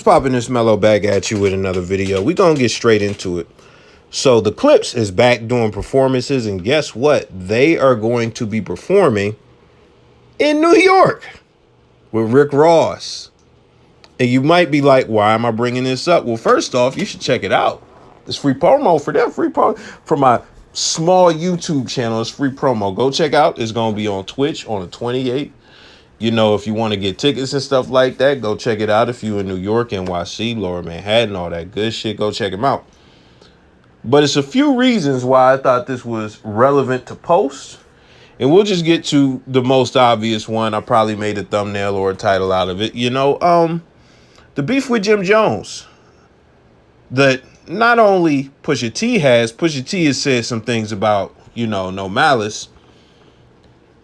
popping this mellow back at you with another video. We're going to get straight into it. So the Clipse is back doing performances, and guess what? They are going to be performing in New York with Rick Ross. And you might be like, why am I bringing this up? Well, first off, you should check it out. It's free promo for them. Free promo for my small YouTube channel. It's free promo. Go check out. It's going to be on Twitch on the 28th. You know, if you want to get tickets and stuff like that, go check it out. If you're in New York, NYC, Lower Manhattan, all that good shit, go check them out. But it's a few reasons why I thought this was relevant to post. And we'll just get to the most obvious one. I probably made a thumbnail or a title out of it. You know, the beef with Jim Jones. That not only Pusha T has said some things about, you know, No Malice.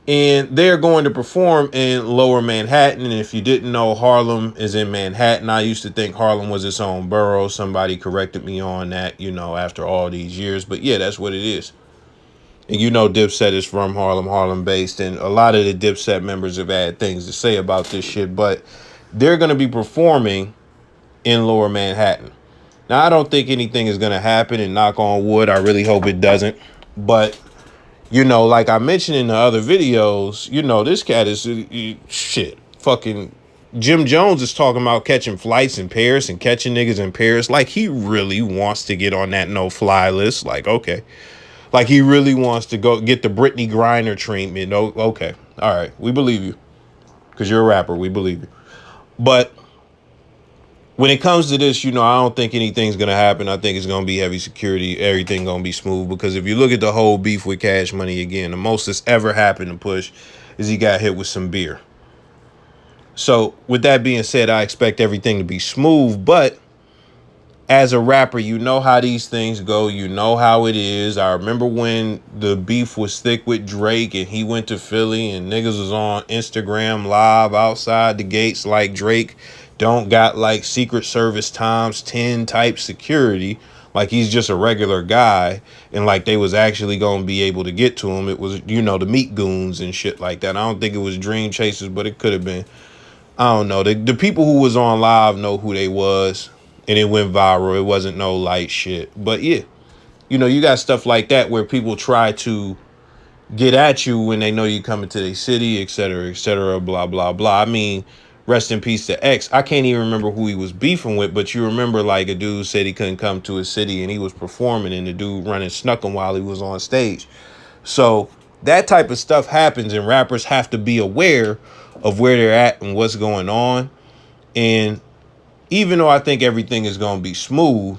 And they're going to perform in Lower Manhattan. And if you didn't know, Harlem is in Manhattan. I used to think Harlem was its own borough. Somebody corrected me on that, you know, after all these years. But yeah, that's what it is. And you know, Dipset is from Harlem, Harlem-based. And a lot of the Dipset members have had things to say about this shit. But they're going to be performing in Lower Manhattan. Now, I don't think anything is going to happen. And knock on wood, I really hope it doesn't. But you know, like I mentioned in the other videos, you know, this cat is shit. Fucking Jim Jones is talking about catching flights in Paris and catching niggas in Paris. Like, he really wants to get on that no-fly list. Like, okay. Like, he really wants to go get the Brittany Griner treatment. Oh, okay. All right. We believe you. Because you're a rapper. We believe you. But when it comes to this, you know, I don't think anything's going to happen. I think it's going to be heavy security. Everything going to be smooth. Because if you look at the whole beef with Cash Money again, the most that's ever happened to Push is he got hit with some beer. So with that being said, I expect everything to be smooth. But as a rapper, you know how these things go. You know how it is. I remember when the beef was thick with Drake and he went to Philly and niggas was on Instagram live outside the gates like Drake don't got like Secret Service times 10 type security, like he's just a regular guy, and like they was actually gonna be able to get to him. It was, you know, the meat goons and shit like that. I don't think it was Dream Chasers, but it could have been. I don't know. The people who was on live know who they was, and it went viral. It wasn't no light shit. But yeah, you know, you got stuff like that where people try to get at you when they know you coming to their city, et cetera, blah, blah, blah. I mean, rest in peace to X. I can't even remember who he was beefing with, but you remember like a dude said he couldn't come to his city and he was performing and the dude running snuck him while he was on stage. So that type of stuff happens and rappers have to be aware of where they're at and what's going on. And even though I think everything is going to be smooth,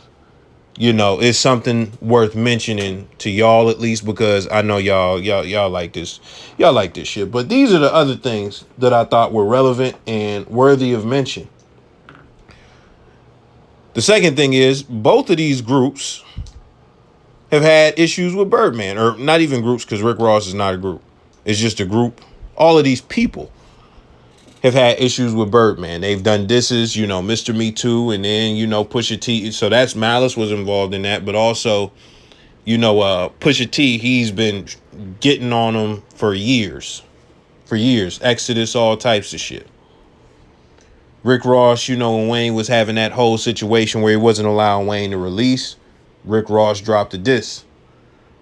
you know, it's something worth mentioning to y'all, at least, because I know y'all like this. Y'all like this shit. But these are the other things that I thought were relevant and worthy of mention. The second thing is both of these groups have had issues with Birdman, or not even groups, because Rick Ross is not a group. It's just a group. All of these people have had issues with Birdman. They've done disses, you know, Mr. Me Too, and then, you know, Pusha T. So that's Malice was involved in that. But also, you know, Pusha T, he's been getting on them for years. For years. Exodus, all types of shit. Rick Ross, you know, when Wayne was having that whole situation where he wasn't allowing Wayne to release, Rick Ross dropped a diss.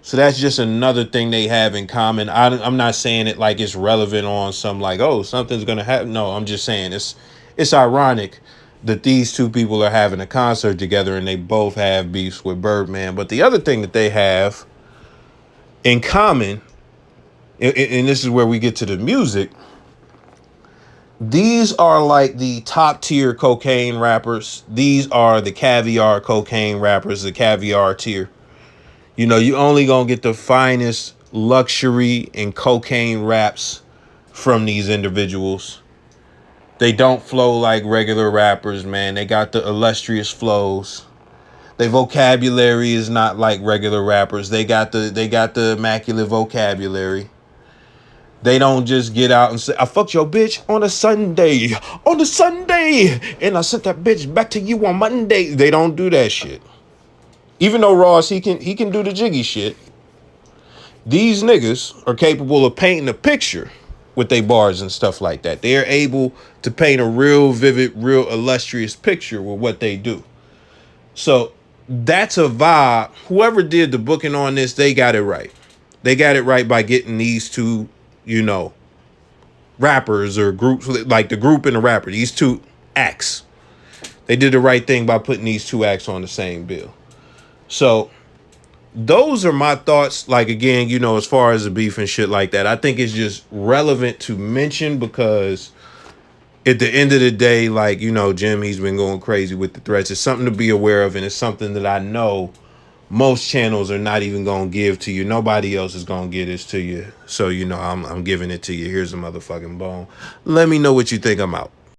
So that's just another thing they have in common. I'm not saying it like it's relevant on some like, oh, something's going to happen. No, I'm just saying it's ironic that these two people are having a concert together and they both have beefs with Birdman. But the other thing that they have in common, and this is where we get to the music, these are like the top tier cocaine rappers. These are the caviar cocaine rappers, the caviar tier. You know, you only gonna get the finest luxury and cocaine raps from these individuals. They don't flow like regular rappers, man. They got the illustrious flows. Their vocabulary is not like regular rappers. They got the immaculate vocabulary. They don't just get out and say, I fucked your bitch on a Sunday, and I sent that bitch back to you on Monday. They don't do that shit. Even though Ross, he can do the jiggy shit. These niggas are capable of painting a picture with their bars and stuff like that. They're able to paint a real vivid, real illustrious picture with what they do. So that's a vibe. Whoever did the booking on this, they got it right. They got it right by getting these two, you know, rappers or groups, like the group and the rapper, these two acts. They did the right thing by putting these two acts on the same bill. So those are my thoughts. Like, again, you know, as far as the beef and shit like that, I think it's just relevant to mention because at the end of the day, like, you know, Jim, he's been going crazy with the threats. It's something to be aware of, and it's something that I know most channels are not even going to give to you. Nobody else is going to give this to you. So, you know, I'm giving it to you. Here's a motherfucking bone. Let me know what you think. I'm out.